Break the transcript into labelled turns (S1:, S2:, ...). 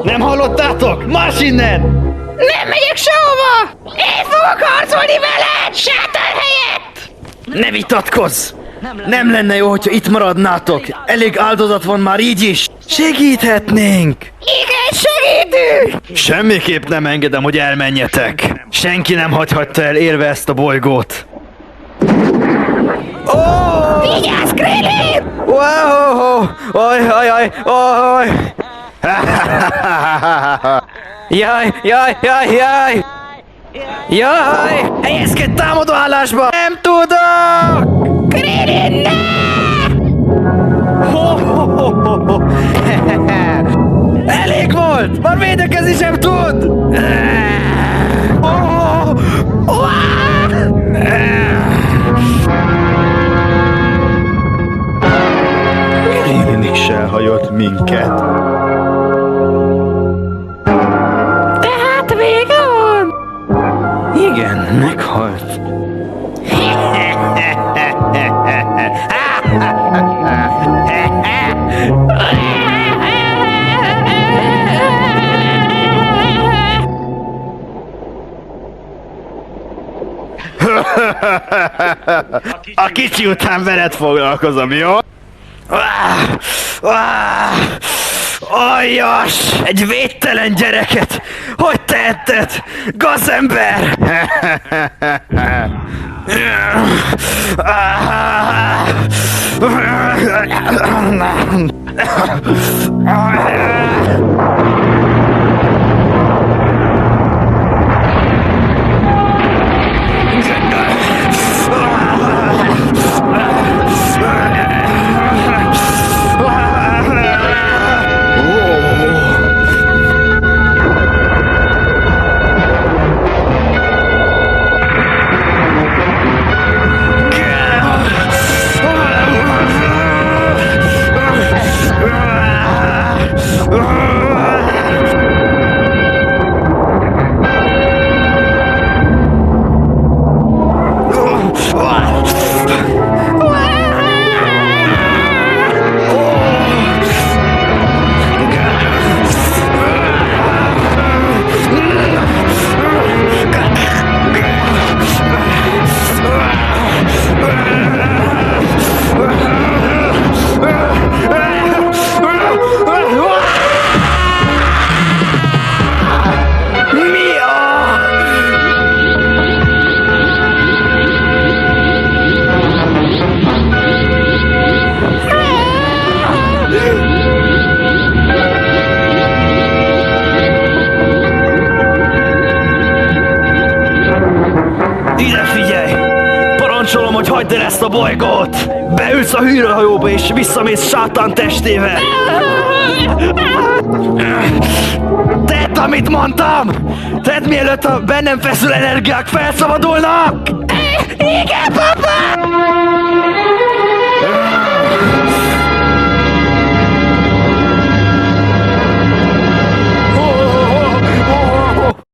S1: Nem hallottátok? Marss innen!
S2: Nem megyek sehova! Én fogok harcolni veled, sátán helyett!
S1: Ne vitatkozz! Nem lenne jó, hogyha itt maradnátok. Elég áldozat van már így is. Segíthetnénk.
S2: Igen, segítünk!
S1: Semmiképp nem engedem, hogy elmenjetek. Senki nem hagyhatta el élve ezt a bolygót.
S2: Vigyázz, Krillin!
S1: Wow! Oj! Jaj! Helyezkedj támadó állásba! Nem tudok!
S2: Krillin, ne!
S1: Elég volt! Már védekezni sem tud! Krillin is elhagyott minket.
S2: Tehát vége van!
S1: Igen, meghalt. A kicsi után veled foglalkozom, jó? Aljas! Egy védtelen gyereket! Hogy tehetted? Gazember! Ide figyelj! Parancsolom, hogy hagyd el ezt a bolygót! Beülsz a hűrőhajóba és visszamész sátán testével! Tedd, amit mondtam! Tedd, mielőtt a bennem feszül energiák felszabadulnak!
S2: Igen, papa!